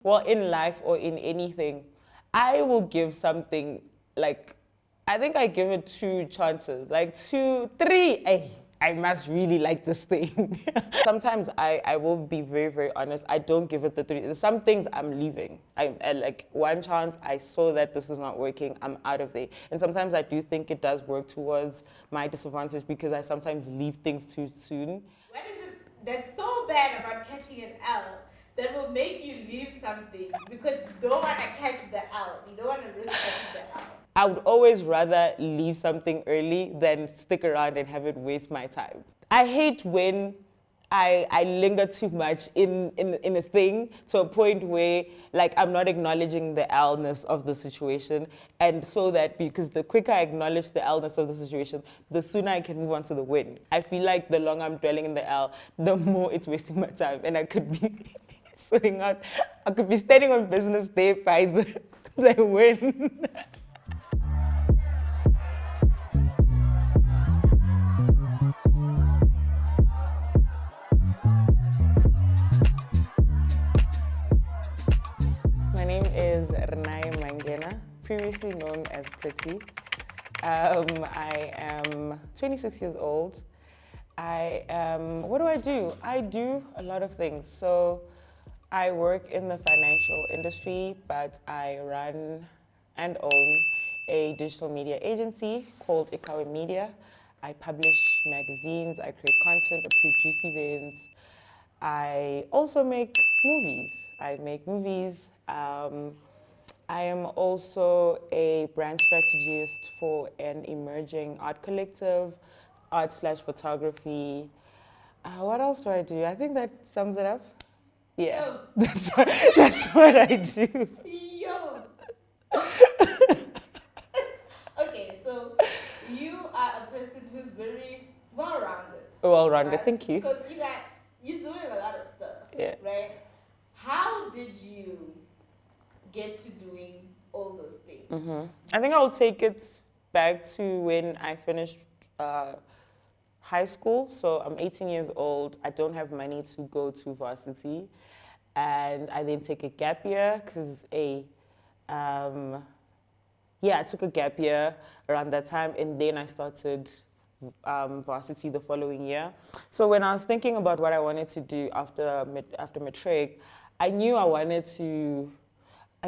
Well, in life or in anything, I will give something like, I think I give it 2 chances, like 2, 3. Hey, I must really like this thing. Sometimes I will be very, very honest. I don't give it the 3. Some things I'm leaving. I like 1 chance, I saw that this is not working, I'm out of there. And sometimes I do think it does work towards my disadvantage because I sometimes leave things too soon. What is it that's so bad about catching an L that will make you leave something because you don't want to catch the L? You don't want to risk catching the L. I would always rather leave something early than stick around and have it waste my time. I hate when I linger too much in a thing to a point where like I'm not acknowledging the illness of the situation. And so that because the quicker I acknowledge the illness of the situation, the sooner I can move on to the win. I feel like the longer I'm dwelling in the L, the more it's wasting my time. And I could be sitting out, I could be standing on business day by the win. My name is Renaé Mangena, previously known as Pretty. I am 26 years old. What do I do? I do a lot of things. So I work in the financial industry, but I run and own a digital media agency called Ikawe Media. I publish magazines, I create content, I produce events. I also make movies. I make movies. I am also a brand strategist for an emerging art collective, art/photography. What else do I do? I think that sums it up. Yeah, Yo. that's what I do. Yo. Okay, so you are a person who's very well-rounded. Well-rounded, right? thank you. Because you're doing a lot of stuff. Yeah. Right? How did you get to doing all those things? I think I'll take it back to when I finished high school. So I'm 18 years old. I don't have money to go to varsity. And I then take a gap year because I took a gap year around that time. And then I started varsity the following year. So when I was thinking about what I wanted to do after matric, I knew I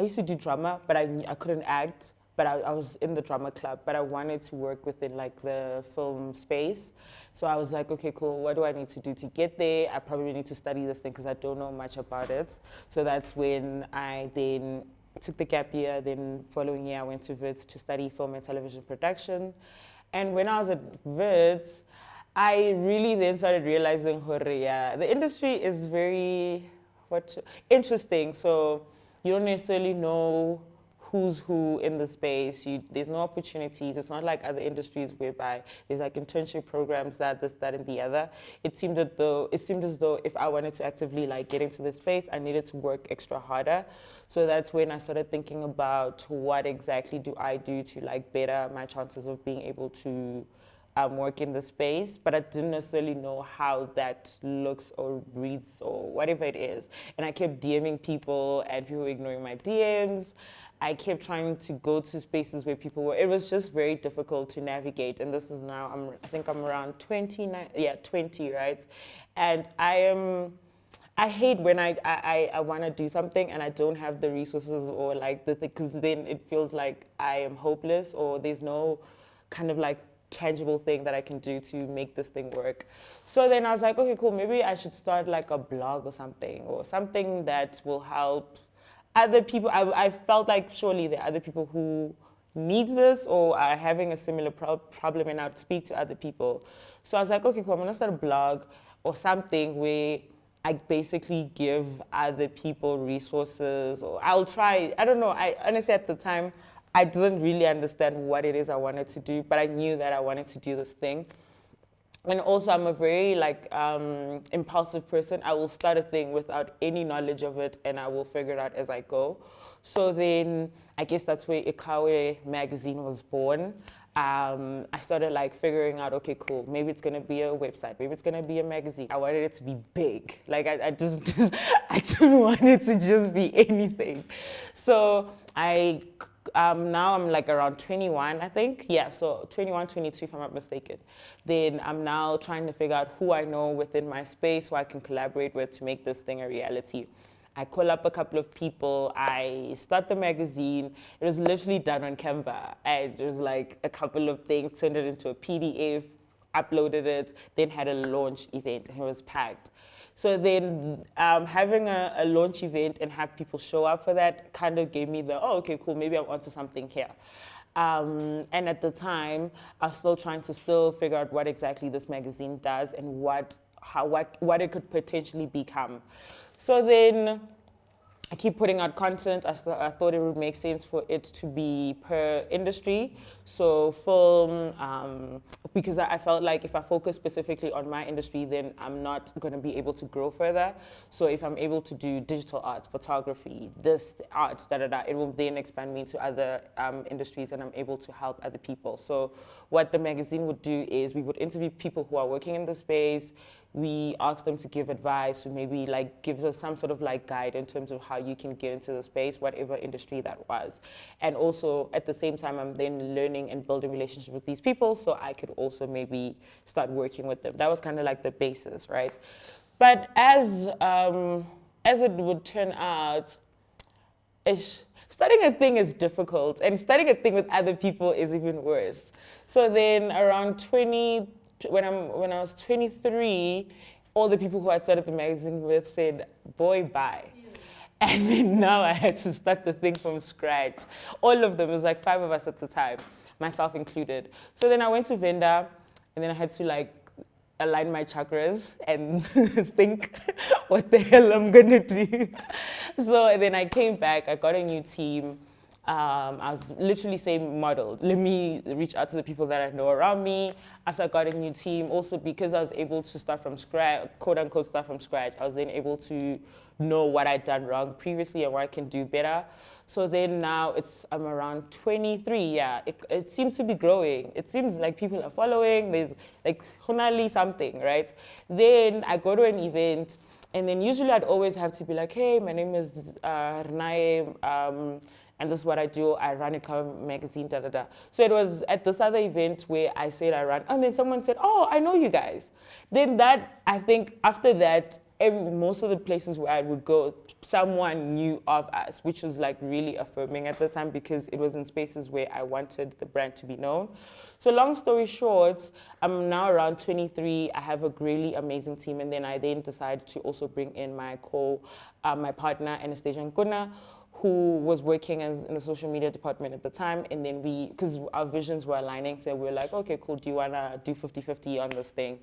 used to do drama, but I couldn't act. But I was in the drama club, but I wanted to work within like the film space. So I was like, okay, cool, what do I need to do to get there? I probably need to study this thing because I don't know much about it. So that's when I then took the gap year. Then following year, I went to WITS to study film and television production. And when I was at WITS, I really then started realizing, the industry is very interesting. So you don't necessarily know who's who in the space. There's no opportunities. It's not like other industries whereby there's like internship programs, this, that, and the other. It seemed as though if I wanted to actively like get into this space, I needed to work extra harder. So that's when I started thinking about what exactly do I do to like better my chances of being able to work in the space, but I didn't necessarily know how that looks or reads or whatever it is. And I kept DMing people and people were ignoring my DMs. I kept trying to go to spaces where people were. It was just very difficult to navigate. And this is now, I think I'm around 29, 20, right? And I hate when I want to do something and I don't have the resources or like because then it feels like I am hopeless or there's no kind of like tangible thing that I can do to make this thing work. So then I was like, okay, cool, maybe I should start like a blog or something that will help other people. I felt like surely there are other people who need this or are having a similar problem and I'd speak to other people. So I was like, okay, cool, I'm gonna start a blog or something where I basically give other people resources or I'll try, I don't know, I honestly at the time, I didn't really understand what it is I wanted to do, but I knew that I wanted to do this thing. And also I'm a very like impulsive person. I will start a thing without any knowledge of it and I will figure it out as I go. So then I guess that's where Ikawe magazine was born. I started like figuring out, okay, cool, maybe it's gonna be a website, maybe it's gonna be a magazine. I wanted it to be big. Like I just I didn't want it to just be anything. So now I'm like around 21, I think. Yeah, so 21, 22, if I'm not mistaken. Then I'm now trying to figure out who I know within my space who I can collaborate with to make this thing a reality. I call up a couple of people, I start the magazine. It was literally done on Canva. And it was like a couple of things, turned it into a PDF, uploaded it, then had a launch event, and it was packed. So then having a launch event and have people show up for that kind of gave me the, oh, okay, cool, maybe I'm onto something here. And at the time, I was still trying to figure out what exactly this magazine does and what it could potentially become. So then I keep putting out content. I thought it would make sense for it to be per industry. So film, because I felt like if I focus specifically on my industry, then I'm not going to be able to grow further. So if I'm able to do digital art, photography, this art, it will then expand me into other industries and I'm able to help other people. So what the magazine would do is we would interview people who are working in the space. We asked them to give advice, to maybe like give us some sort of like guide in terms of how you can get into the space, whatever industry that was. And also at the same time, I'm then learning and building relationships with these people so I could also maybe start working with them. That was kind of like the basis, right? But as it would turn out, starting a thing is difficult and starting a thing with other people is even worse. So then around when I was 23, all the people who I started the magazine with said, boy, bye. Yeah. And then now I had to start the thing from scratch. All of them, it was like 5 of us at the time, myself included. So then I went to Venda, and then I had to like align my chakras and think what the hell I'm gonna do. So then I came back, I got a new team. I was literally saying model. Let me reach out to the people that I know around me. After I got a new team, also because I was able to start from scratch, quote unquote start from scratch, I was then able to know what I'd done wrong previously and what I can do better. So then now I'm around 23, yeah. It seems to be growing. It seems like people are following. There's like honali something, right? Then I go to an event and then usually I'd always have to be like, hey, my name is Renaé, and this is what I do. I run a cover magazine, da da da. So it was at this other event where I said I run, and then someone said, oh, I know you guys. Then I think after that, most of the places where I would go, someone knew of us, which was like really affirming at the time because it was in spaces where I wanted the brand to be known. So long story short, I'm now around 23. I have a really amazing team, and then I decided to also bring in my partner, Anastasia Nkuna, who was working in the social media department at the time. And then because our visions were aligning, so we were like, okay, cool, do you wanna do 50-50 on this thing?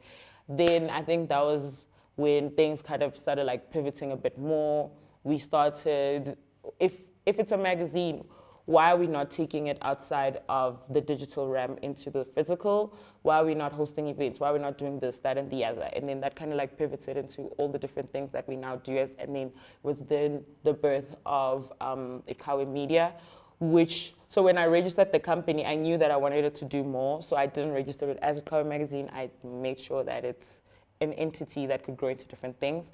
Then I think that was when things kind of started like pivoting a bit more. We started, if it's a magazine, why are we not taking it outside of the digital realm into the physical? Why are we not hosting events? Why are we not doing this, that, and the other? And then that kind of like pivoted into all the different things that we now do and then was then the birth of Ikawe Media, so when I registered the company, I knew that I wanted it to do more, so I didn't register it as Ikawe Magazine. I made sure that it's an entity that could grow into different things.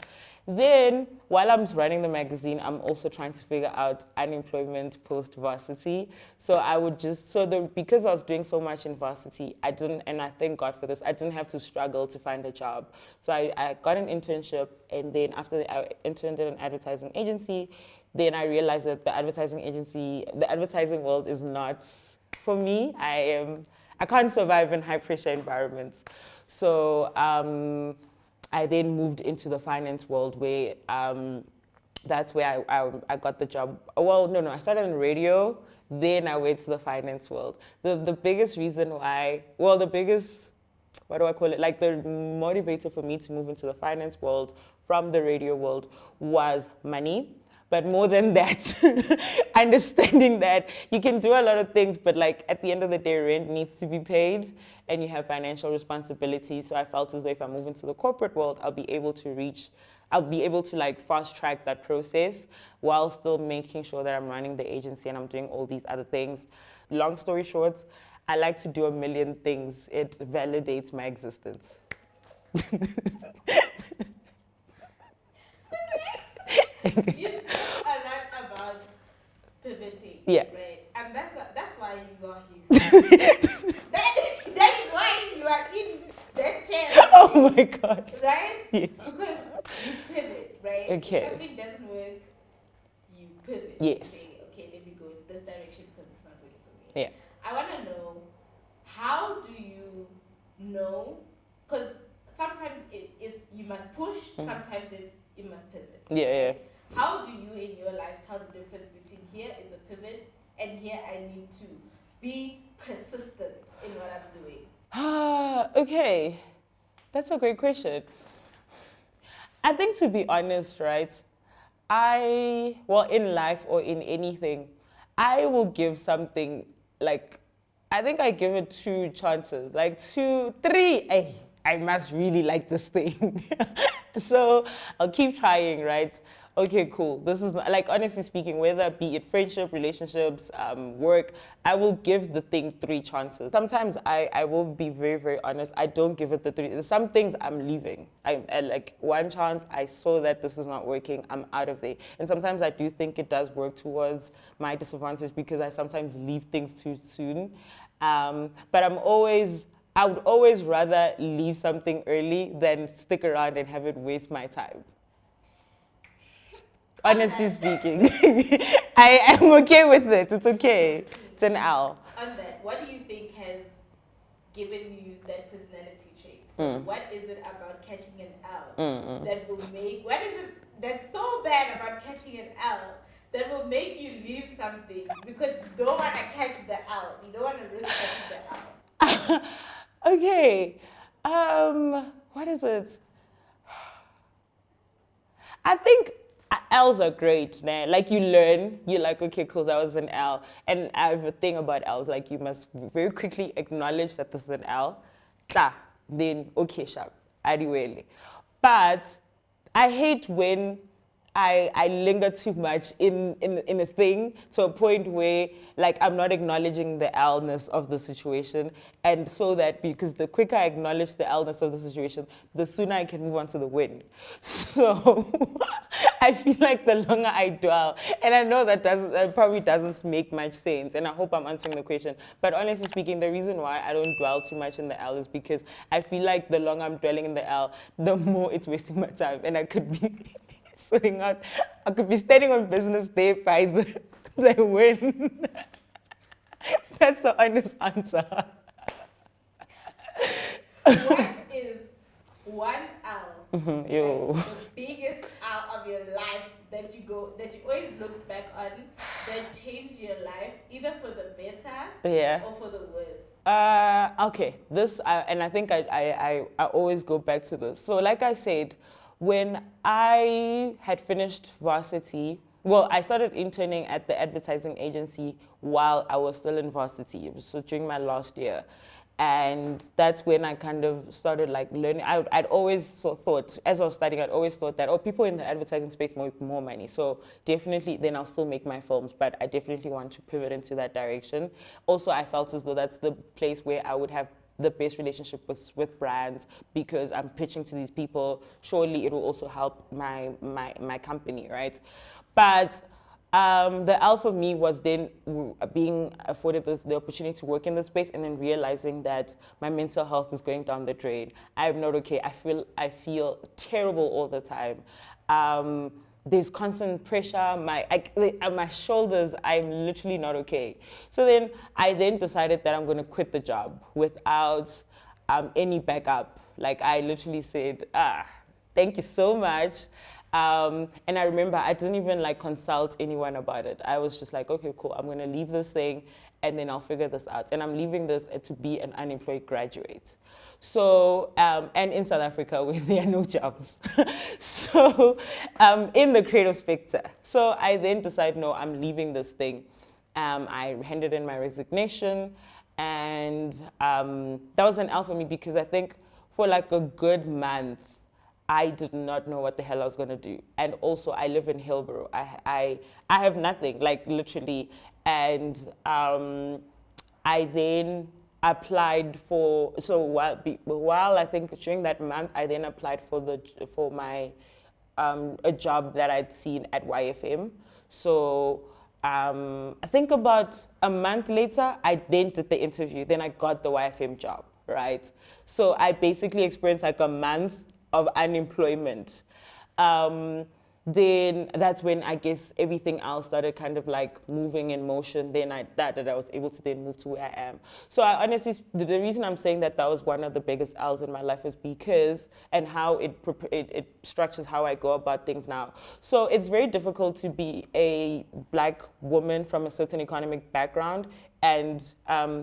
Then, while I'm running the magazine, I'm also trying to figure out unemployment post-varsity. So because I was doing so much in varsity, and I thank God for this, I didn't have to struggle to find a job. So I got an internship, and then after I interned at an advertising agency, then I realized that the advertising world is not for me. I can't survive in high pressure environments. So I then moved into the finance world where that's where I got the job. Well, no, I started in radio, then I went to the finance world. The biggest reason why, what do I call it? Like the motivator for me to move into the finance world from the radio world was money. But more than that, understanding that you can do a lot of things, but like at the end of the day, rent needs to be paid and you have financial responsibilities. So I felt as though if I move into the corporate world, I'll be able to like fast track that process while still making sure that I'm running the agency and I'm doing all these other things. Long story short, I like to do a million things. It validates my existence. You spoke a lot about pivoting, Yeah. right? And that's why you are here. that is why you are in that chair. Oh my God. Right? Yes. Because you pivot, right? Okay. If something doesn't work, you pivot. Yes. You say, okay, let me go in this direction because it's not working for me. Yeah. I want to know, how do you know? Because sometimes it's you must push, sometimes it's you must pivot. Yeah, yeah. right? How do you in your life tell the difference between here is a pivot and here I need to be persistent in what I'm doing? Okay. That's a great question. I think, to be honest, right, in life or in anything, I will give something, like, I think I give it 2 chances, like 2, 3. I must really like this thing. So I'll keep trying, right? Okay, cool. This is not, like, honestly speaking, whether be it friendship, relationships, work, I will give the thing 3 chances. Sometimes I will be very, very honest. I don't give it the 3. Some things I'm leaving. I like 1 chance. I saw that this is not working. I'm out of there. And sometimes I do think it does work towards my disadvantage because I sometimes leave things too soon. But I would always rather leave something early than stick around and have it waste my time. Honestly speaking, I am okay with it. It's okay. It's an L. On that, what do you think has given you that personality trait? So what is it about catching an L that will make, what is it that's so bad about catching an L that will make you leave something because you don't want to catch the L. You don't want to risk catching the L. Okay. What is it? I think L's are great, man. Like, you learn, you're like, okay, cool, that was an L. And I have a thing about L's, like, you must very quickly acknowledge that this is an L. Then, okay, sharp, adiwele. But I hate when I linger too much in a thing to a point where, like, I'm not acknowledging the L-ness of the situation. And so that, because the quicker I acknowledge the L-ness of the situation, the sooner I can move on to the win. So I feel like the longer I dwell, and I know that probably doesn't make much sense, and I hope I'm answering the question. But honestly speaking, the reason why I don't dwell too much in the L is because I feel like the longer I'm dwelling in the L, the more it's wasting my time, and I could be sorting out. I could be standing on business day by the win. That's the honest answer. What is one L, Yo. like the biggest L of your life that you always look back on, that changed your life either for the better or for the worse? Okay, and I think I always go back to this. So, like I said, when I had finished varsity, well, I started interning at the advertising agency while I was still in varsity, so during my last year. And that's when I kind of started, like, learning. I'd always thought, as I was studying, I'd always thought that, people in the advertising space make more money. So definitely, then I'll still make my films, but I definitely want to pivot into that direction. Also, I felt as though that's the place where I would have the best relationship with brands, because I'm pitching to these people. Surely it will also help my company, right? But the L for me was then being afforded the opportunity to work in this space, and then realizing that my mental health is going down the drain. I'm not okay. I feel terrible all the time. There's constant pressure. My shoulders, I'm literally not okay. So then I decided that I'm going to quit the job without any backup. Like, I literally said, thank you so much. And I remember I didn't even, like, consult anyone about it. I was just like, okay, cool, I'm going to leave this thing and then I'll figure this out. And I'm leaving this to be an unemployed graduate. So, and in South Africa where there are no jobs. So, in the creative sector. So I then decided, no, I'm leaving this thing. I handed in my resignation, and that was an L for me, because I think for like a good month, I did not know what the hell I was going to do. And also, I live in Hillborough. I have nothing, like, literally. And I then applied for, so while I think during that month, I then applied for my a job that I'd seen at YFM. So I think about a month later, I then did the interview. Then I got the YFM job, right? So I basically experienced like a month of unemployment. Then that's when I guess everything else started kind of like moving in motion. Then that I was able to then move to where I am. So I honestly, the reason I'm saying that was one of the biggest L's in my life is because, and how it structures how I go about things now. So it's very difficult to be a Black woman from a certain economic background and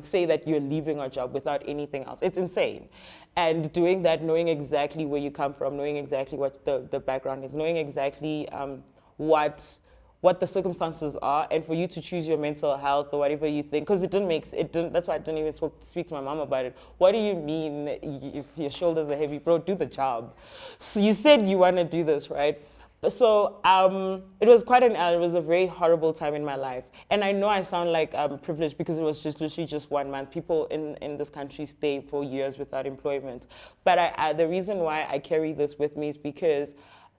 say that you're leaving a job without anything else. It's insane. And doing that, knowing exactly where you come from, knowing exactly what the background is, knowing exactly what the circumstances are, and for you to choose your mental health or whatever you think, because that's why I didn't even speak to my mom about it. What do you mean if your shoulders are heavy? Bro, do the job. So you said you want to do this, right? So it was it was a very horrible time in my life. And I know I sound like privileged because it was just literally just 1 month. People in this country stay for years without employment. But the reason why I carry this with me is because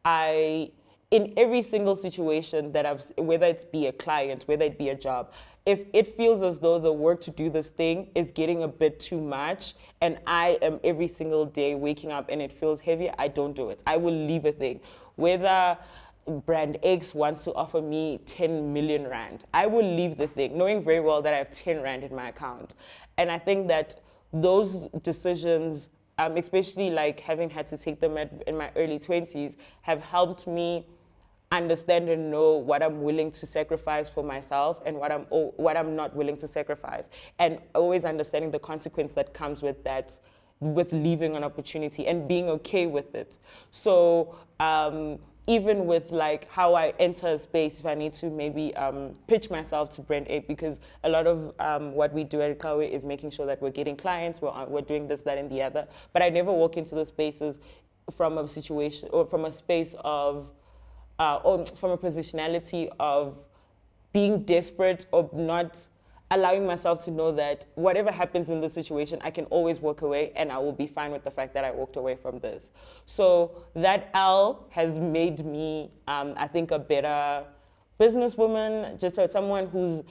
in every single situation that whether it be a client, whether it be a job, if it feels as though the work to do this thing is getting a bit too much and I am every single day waking up and it feels heavy, I don't do it. I will leave a thing. Whether brand X wants to offer me 10 million rand, I will leave the thing, knowing very well that I have 10 rand in my account. And I think that those decisions, especially like having had to take them in my early 20s, have helped me understand and know what I'm willing to sacrifice for myself and what I'm not willing to sacrifice, and always understanding the consequence that comes with that, with leaving an opportunity and being okay with it. So even with like how I enter a space, if I need to maybe pitch myself to brand A, because a lot of what we do at Kawe is making sure that we're getting clients, we're doing this, that, and the other. But I never walk into the spaces from a situation or from a space of or from a positionality of being desperate or not allowing myself to know that whatever happens in this situation, I can always walk away and I will be fine with the fact that I walked away from this. So that L has made me, I think, a better businesswoman, just as someone who's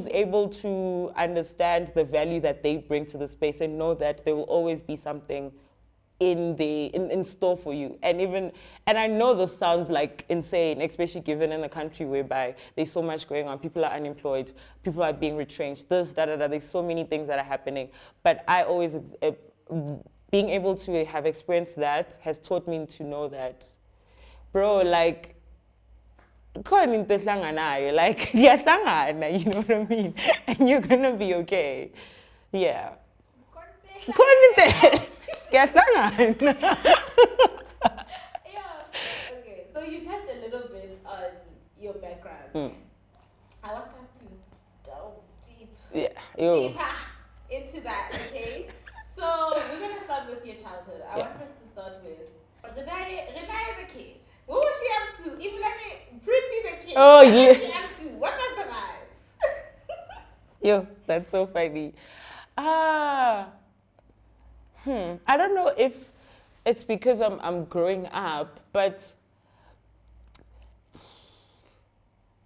able to understand the value that they bring to the space and know that there will always be something in store for you. And I know this sounds like insane, especially given in a country whereby there's so much going on. People are unemployed, people are being retrenched, there's so many things that are happening. But I always, being able to have experienced that has taught me to know that, bro, like, like, you know what I mean? And you're gonna be okay. Yeah. Yeah. Okay. So you touched a little bit on your background. I want us to delve deeper into that. Okay. So we're gonna start with your childhood. I want us to start with Renaé the kid. What was she up to? Even let me Pretty the kid. Oh, yeah. What was she up to? What was the vibe? Yo, that's so funny. I don't know if it's because I'm growing up, but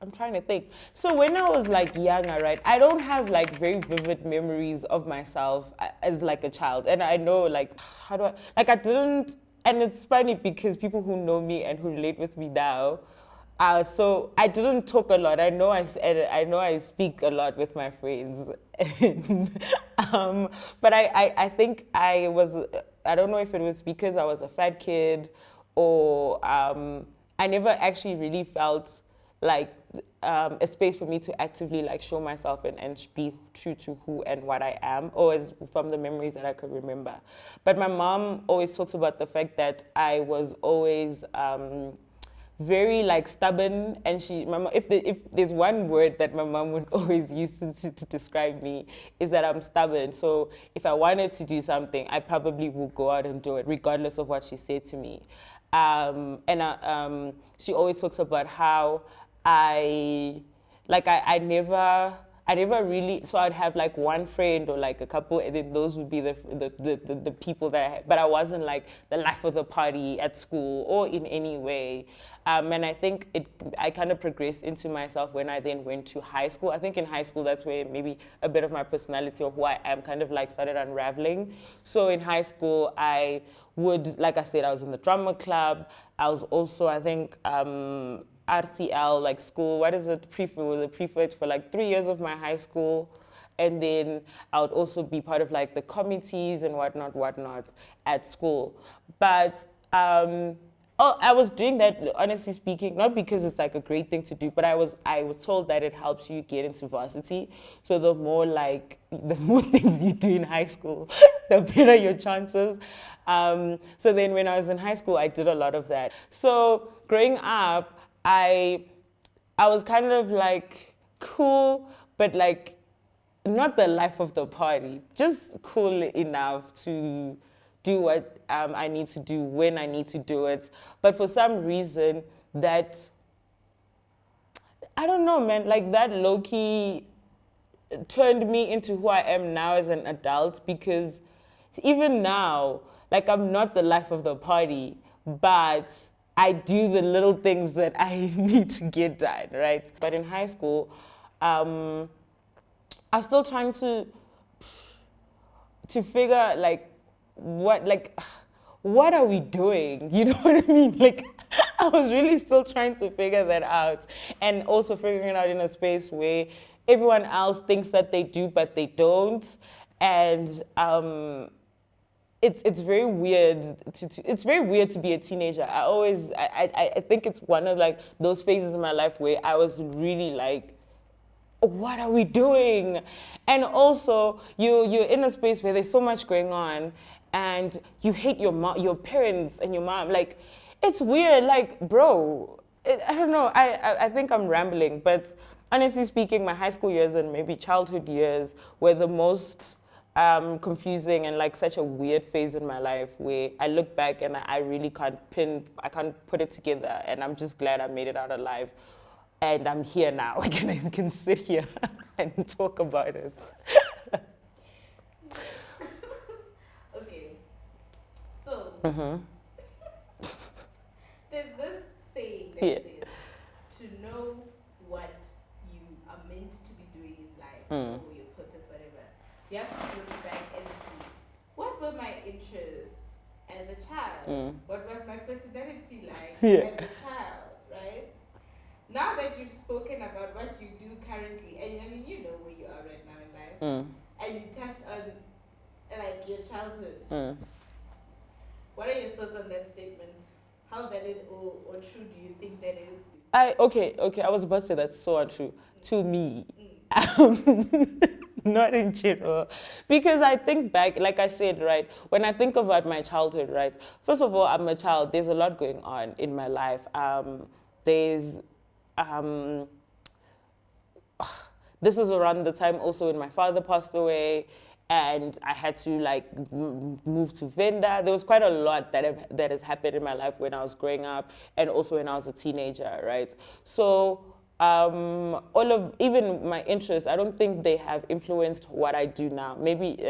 I'm trying to think. So when I was like younger, right, I don't have like very vivid memories of myself as like a child. And I know like, I didn't, and it's funny because people who know me and who relate with me now, so I didn't talk a lot. I know I speak a lot with my friends. But I think I don't know if it was because I was a fat kid or I never actually really felt like a space for me to actively like show myself and be true to who and what I am, or as from the memories that I could remember. But my mom always talks about the fact that I was always very like stubborn, and if there's one word that my mom would always use to describe me, is that I'm stubborn. So if I wanted to do something, I probably would go out and do it regardless of what she said to me. She always talks about how I never I never really, so I'd have like one friend or like a couple, and then those would be the people that I had. But I wasn't like the life of the party at school or in any way. And I think I kind of progressed into myself when I then went to high school. I think in high school, that's where maybe a bit of my personality or who I am kind of like started unraveling. So in high school, I would, like I said, I was in the drama club. I was also, I think, RCL, like school, what is it, was a prefect for like 3 years of my high school. And then I would also be part of like the committees and whatnot at school. But I was doing that, honestly speaking, not because it's like a great thing to do, but I was told that it helps you get into varsity. So the more things you do in high school, the better your chances. So then when I was in high school, I did a lot of that. So growing up, I was kind of like cool, but like not the life of the party, just cool enough to do what I need to do when I need to do it. But for some reason that, I don't know, man, like that low-key turned me into who I am now as an adult, because even now, like I'm not the life of the party, but I do the little things that I need to get done, right? But in high school, I was still trying to figure like what are we doing? You know what I mean? Like I was really still trying to figure that out, and also figuring it out in a space where everyone else thinks that they do, but they don't, and it's very weird it's very weird to be a teenager. I think it's one of like those phases in my life where I was really like, what are we doing? And also you're in a space where there's so much going on, and you hate your parents and your mom. Like it's weird, like bro, I don't know, I think I'm rambling, but honestly speaking, my high school years and maybe childhood years were the most confusing and like such a weird phase in my life, where I look back and I really can't put it together, and I'm just glad I made it out alive, and I'm here now. I can sit here and talk about it. Okay, so there's this saying that says, to know what you are meant to be doing in life, or your purpose, whatever, you have to look back and see, what were my interests as a child? What was my personality like as a child, right? Now that you've spoken about what you do currently, and I mean, you know where you are right now in life, and you touched on like your childhood. What are your thoughts on that statement? How valid or true do you think that is? Okay, I was about to say that's so untrue to me. Not in general, because I think back, like I said, right, when I think about my childhood, right, first of all, I'm a child, there's a lot going on in my life. This is around the time also when my father passed away, and I had to like move to Venda. There was quite a lot that has happened in my life when I was growing up, and also when I was a teenager, right? So even my interests, I don't think they have influenced what I do now. Maybe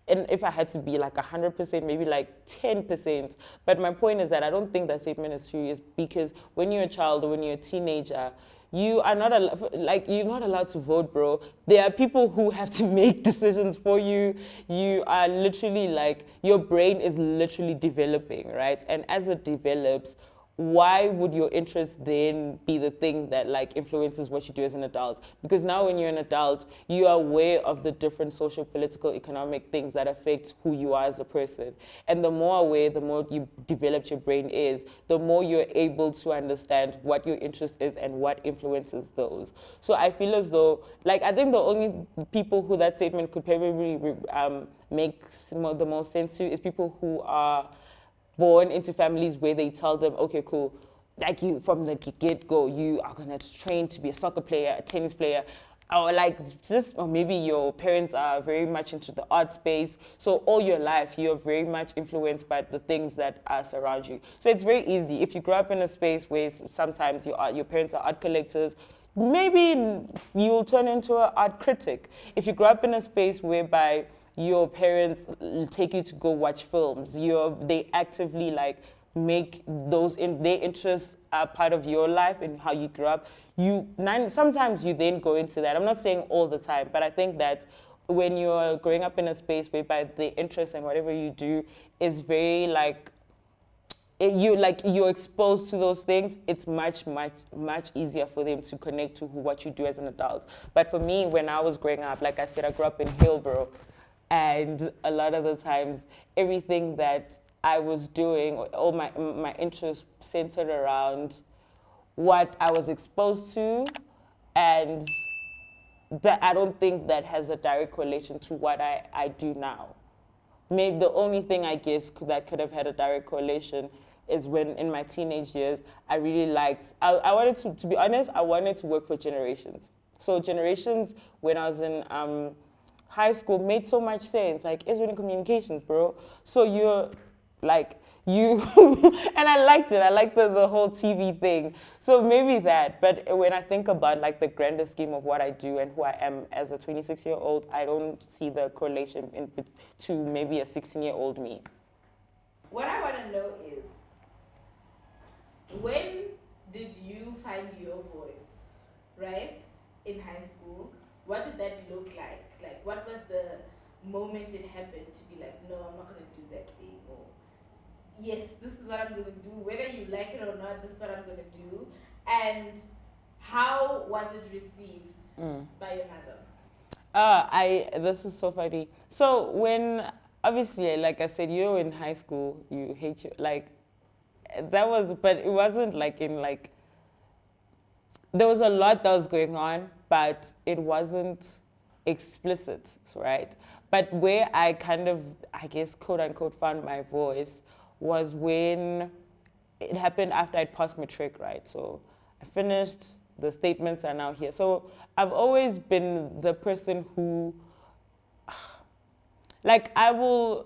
and if I had to be like 100%, maybe like 10%. But my point is that I don't think that statement is true, is because when you're a child or when you're a teenager, you're not allowed to vote, bro. There are people who have to make decisions for you. You are literally like, your brain is literally developing, right? And as it develops, why would your interest then be the thing that like influences what you do as an adult? Because now when you're an adult, you are aware of the different social, political, economic things that affect who you are as a person. And the more aware, the more you developed your brain is, the more you're able to understand what your interest is and what influences those. So I feel as though, like, I think the only people who that statement could probably make the most sense to is people who are born into families where they tell them, okay, cool, like you from the get-go, you are gonna train to be a soccer player, a tennis player, or maybe your parents are very much into the art space. So all your life, you're very much influenced by the things that surround you. So it's very easy. If you grow up in a space where sometimes your parents are art collectors, maybe you'll turn into an art critic. If you grow up in a space whereby your parents take you to go watch films, they actively like make their interests a part of your life and how you grew up. Sometimes you then go into that. I'm not saying all the time, but I think that when you're growing up in a space whereby the interest and whatever you do is very like you're exposed to those things, it's much easier for them to connect to what you do as an adult. But for me, when I was growing up, like I said, I grew up in Hillborough, and a lot of the times everything that I was doing, all my interests centered around what I was exposed to, and that I don't think that has a direct correlation to what I do now. Maybe the only thing I guess that could have had a direct correlation is when in my teenage years, I really liked, I wanted to be honest, I wanted to work for Generations. So Generations, when I was in high school, made so much sense. Like, it's in communications, bro. So you're like, and I liked it. I liked the whole TV thing. So maybe that. But when I think about like the grander scheme of what I do and who I am as a 26-year-old, I don't see the correlation to maybe a 16-year-old me. What I want to know is, when did you find your voice, right? In high school, what did that look like? Like, what was the moment it happened to be like, no, I'm not going to do that thing, or yes, this is what I'm going to do, whether you like it or not, this is what I'm going to do. And how was it received by your mother? This is so funny. So when, obviously, like I said, you're in high school, you hate your, like, but it wasn't like there was a lot that was going on, but it wasn't explicit, right? But where I kind of, I guess, quote unquote, found my voice was when it happened after I'd passed matric, right? So I finished, the statements are now here. So I've always been the person who, like, I will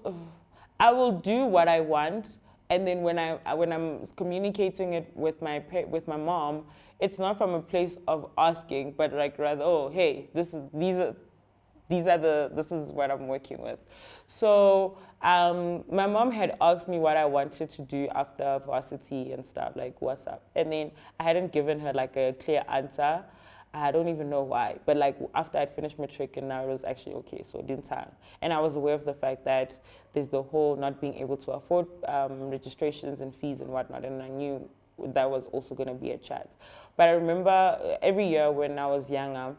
do what I want, and then when I'm communicating it with my mom, it's not from a place of asking, but like rather, oh, hey, this is what I'm working with. So my mom had asked me what I wanted to do after varsity and stuff, like what's up. And then I hadn't given her like a clear answer. I don't even know why. But like after I'd finished matric and now it was actually okay, so it didn't time. And I was aware of the fact that there's the whole not being able to afford registrations and fees and whatnot. And I knew that was also going to be a chat. But I remember every year when I was younger,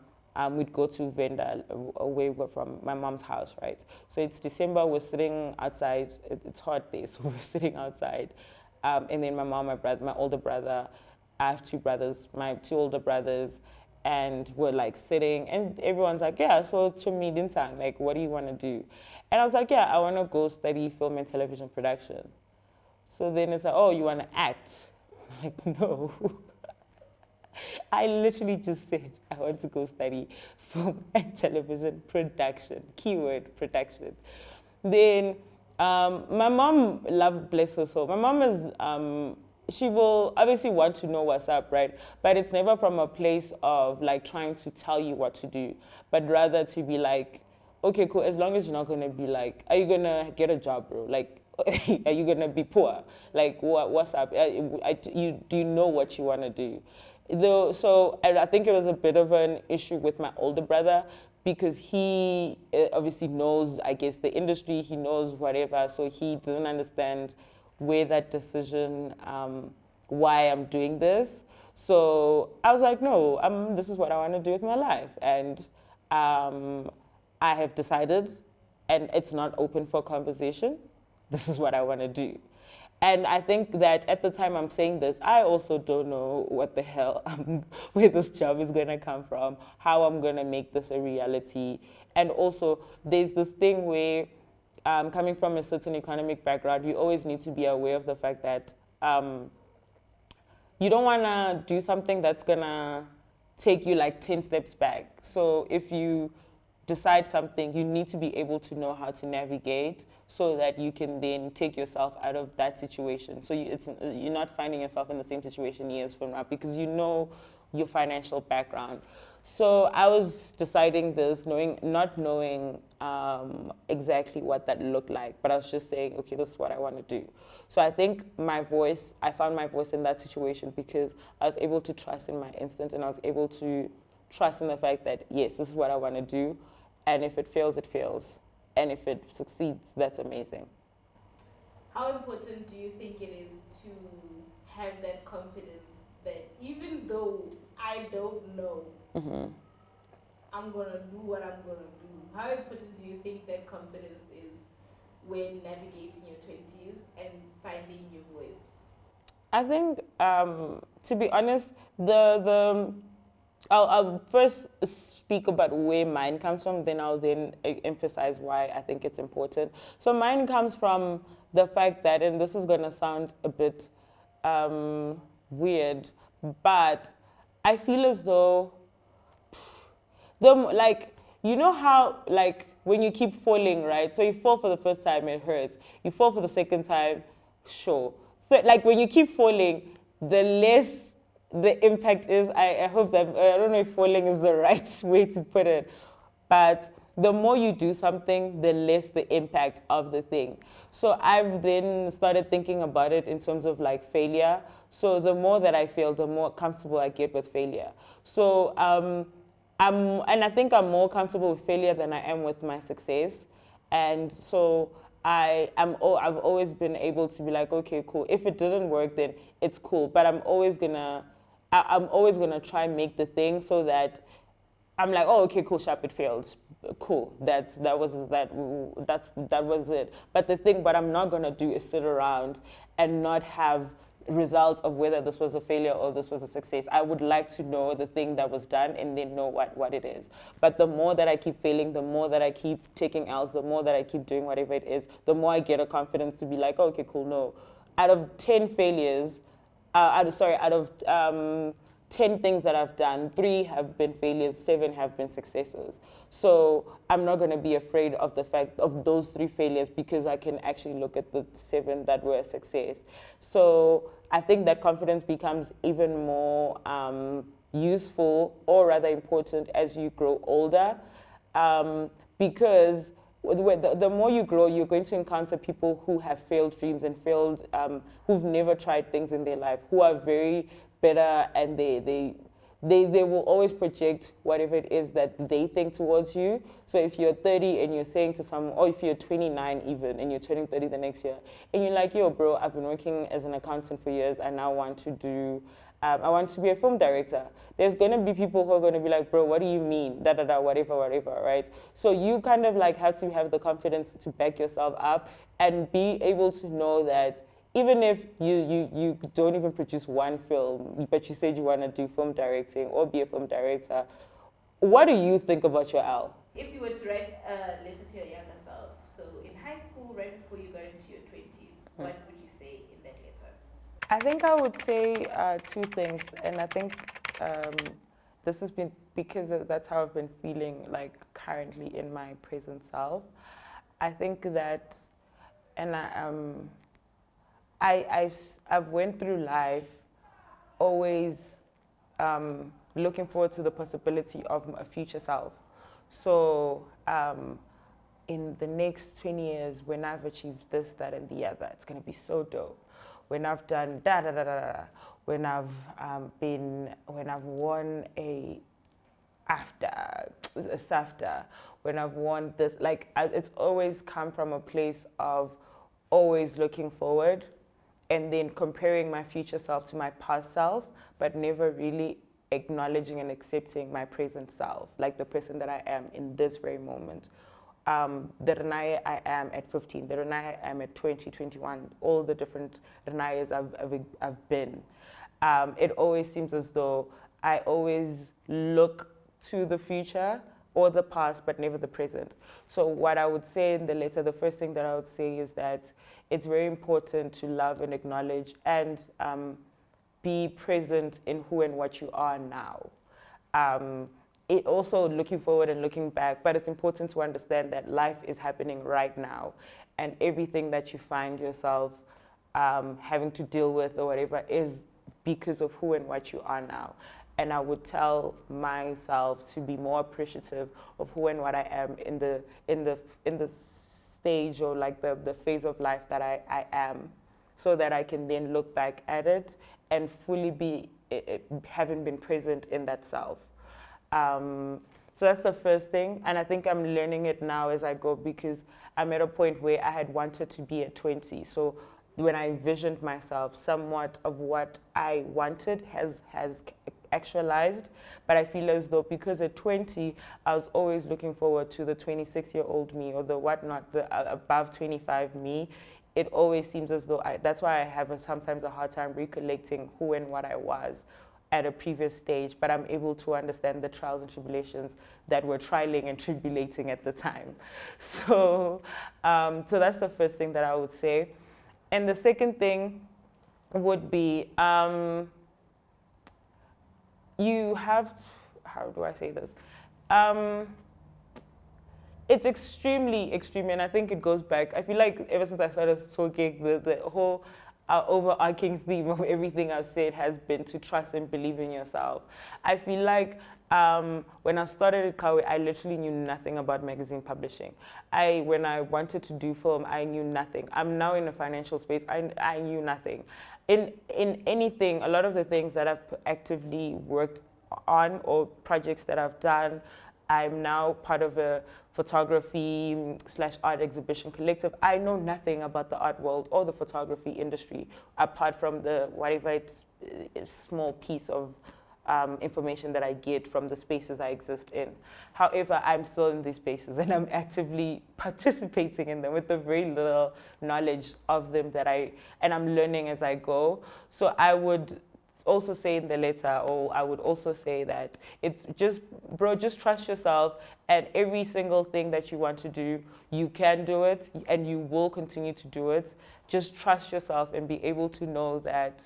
we'd go to Venda, away from my mom's house, right? So it's December, we're sitting outside, it's hot day, so we're sitting outside. And then my mom, my brother, my older brother, I have two brothers, my two older brothers, and we're like sitting, and everyone's like, yeah, so to me, Dintang, like, what do you want to do? And I was like, yeah, I want to go study film and television production. So then it's like, oh, you want to act? I'm like, no. I literally just said I want to go study film and television production, keyword production. Then my mom, love bless her soul, my mom is, she will obviously want to know what's up, right? But it's never from a place of like trying to tell you what to do, but rather to be like, okay, cool, as long as you're not gonna be like, are you gonna get a job, bro? Like, are you gonna be poor? Like, what's up? Do you know what you wanna do? So I think it was a bit of an issue with my older brother because he obviously knows, I guess, the industry, he knows whatever, so he doesn't understand where that decision, why I'm doing this. So I was like, no, this is what I want to do with my life. And I have decided, and it's not open for conversation, this is what I want to do. And I think that at the time I'm saying this, I also don't know what the hell, where this job is going to come from, how I'm going to make this a reality. And also, there's this thing where, coming from a certain economic background, you always need to be aware of the fact that you don't want to do something that's going to take you like 10 steps back. So if you decide something, you need to be able to know how to navigate so that you can then take yourself out of that situation. So you're not finding yourself in the same situation years from now because you know your financial background. So I was deciding this, not knowing exactly what that looked like, but I was just saying, okay, this is what I want to do. So I think I found my voice in that situation because I was able to trust in my instinct, and I was able to trust in the fact that, yes, this is what I want to do, and if it fails, it fails. And if it succeeds, that's amazing. How important do you think it is to have that confidence that even though I don't know, I'm gonna do what I'm gonna do? How important do you think that confidence is when navigating your 20s and finding your voice? I think, to be honest, I'll first speak about where mine comes from, then I'll emphasize why I think it's important. So mine comes from the fact that, and this is going to sound a bit weird, but I feel as though, like, you know how, like, when you keep falling, right? So you fall for the first time, it hurts. You fall for the second time, sure. So, like, when you keep falling, the less the impact is. I hope that, I don't know if falling is the right way to put it, but the more you do something, the less the impact of the thing. So I've then started thinking about it in terms of like failure. So the more that I fail, the more comfortable I get with failure. So and I think I'm more comfortable with failure than I am with my success. And so I've always been able to be like, okay, cool. If it didn't work, then it's cool. But I'm always gonna try and make the thing so that I'm like, oh, okay, cool, sharp, it failed. Cool, that was it. But I'm not gonna do is sit around and not have results of whether this was a failure or this was a success. I would like to know the thing that was done and then know what it is. But the more that I keep failing, the more that I keep taking L's, the more that I keep doing whatever it is, the more I get a confidence to be like, oh, okay, cool, no. Out of 10 failures, out of 10 things that I've done, 3 have been failures, 7 have been successes. So I'm not going to be afraid of the fact of those 3 failures because I can actually look at the 7 that were a success. So I think that confidence becomes even more useful, or rather important, as you grow older, because the more you grow, you're going to encounter people who have failed dreams and who've never tried things in their life, who are very better, and they will always project whatever it is that they think towards you. So if you're 30 and you're saying to someone, or if you're 29 even, and you're turning 30 the next year, and you're like, yo, bro, I've been working as an accountant for years, I now want to do, I want to be a film director. There's going to be people who are going to be like, bro, what do you mean? Whatever, right? So you kind of like have to have the confidence to back yourself up and be able to know that even if you don't even produce one film, but you said you want to do film directing or be a film director, what do you think about your L? If you were to write a letter to your younger self, so in high school, right before you got into your 20s, what would you say in that letter? I think I would say 2 things, and I think this has been because that's how I've been feeling like currently in my present self. I think that, and I've went through life always looking forward to the possibility of a future self. So in the next 20 years, when I've achieved this, that, and the other, it's going to be so dope. When I've done da da da da da, when I've won a SAFTA, when I've won this, like it's always come from a place of always looking forward and then comparing my future self to my past self, but never really acknowledging and accepting my present self, like the person that I am in this very moment. The Renaé I am at 15, the Renaé I am at 20, 21, all the different Renaés I've been. It always seems as though I always look to the future or the past, but never the present. So what I would say in the letter, the first thing that I would say is that it's very important to love and acknowledge and be present in who and what you are now. It also looking forward and looking back, but it's important to understand that life is happening right now, and everything that you find yourself having to deal with or whatever is because of who and what you are now. and I would tell myself to be more appreciative of who and what I am in the stage or like the phase of life that I am, so that I can then look back at it and fully be having been present in that self. So that's the first thing, and I think I'm learning it now as I go, because I'm at a point where I had wanted to be at 20. So when I envisioned myself, somewhat of what I wanted has actualized, but I feel as though because at 20, I was always looking forward to the 26-year-old me or the whatnot, the above 25 me. It always seems as though that's why I have sometimes a hard time recollecting who and what I was at a previous stage, but I'm able to understand the trials and tribulations that were trialing and tribulating at the time. So that's the first thing that I would say. And the second thing would be, you have, how do I say this? It's extremely, and I think it goes back, I feel like ever since I started talking, the whole overarching theme of everything I've said has been to trust and believe in yourself. I feel like when I started at Kawe, I literally knew nothing about magazine publishing. When I wanted to do film, I knew nothing. I'm now in the financial space, I knew nothing. In anything, a lot of the things that I've actively worked on or projects that I've done, I'm now part of a photography/art exhibition collective. I know nothing about the art world or the photography industry, apart from the whatever it's small piece of information that I get from the spaces I exist in. However, I'm still in these spaces and I'm actively participating in them with the very little knowledge of them and I'm learning as I go. So I would also say in the letter, or I would also say that it's just, bro, just trust yourself, and every single thing that you want to do, you can do it and you will continue to do it. Just trust yourself and be able to know that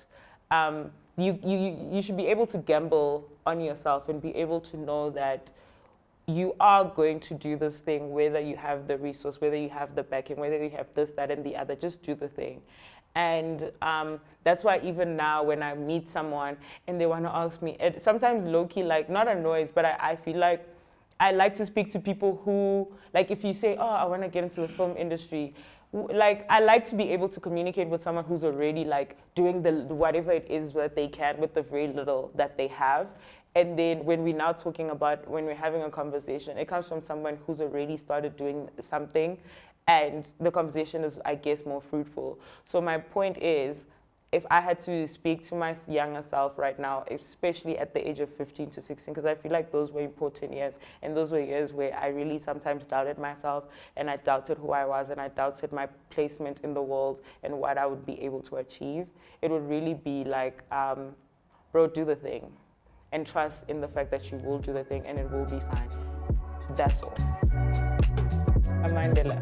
you should be able to gamble on yourself and be able to know that you are going to do this thing, whether you have the resource, whether you have the backing, whether you have this, that, and the other. Just do the thing. And that's why even now when I meet someone and they want to ask me, sometimes low-key, like, not annoys, but I feel like I like to speak to people who, like, if you say, oh, I want to get into the film industry, like, I like to be able to communicate with someone who's already, like, doing the whatever it is that they can with the very little that they have. And then when we're now talking about, when we're having a conversation, it comes from someone who's already started doing something, and the conversation is, I guess, more fruitful. So my point is, if I had to speak to my younger self right now, especially at the age of 15 to 16, because I feel like those were important years, and those were years where I really sometimes doubted myself, and I doubted who I was, and I doubted my placement in the world and what I would be able to achieve, it would really be like, bro, do the thing, and trust in the fact that you will do the thing, and it will be fine. That's all. Amandela.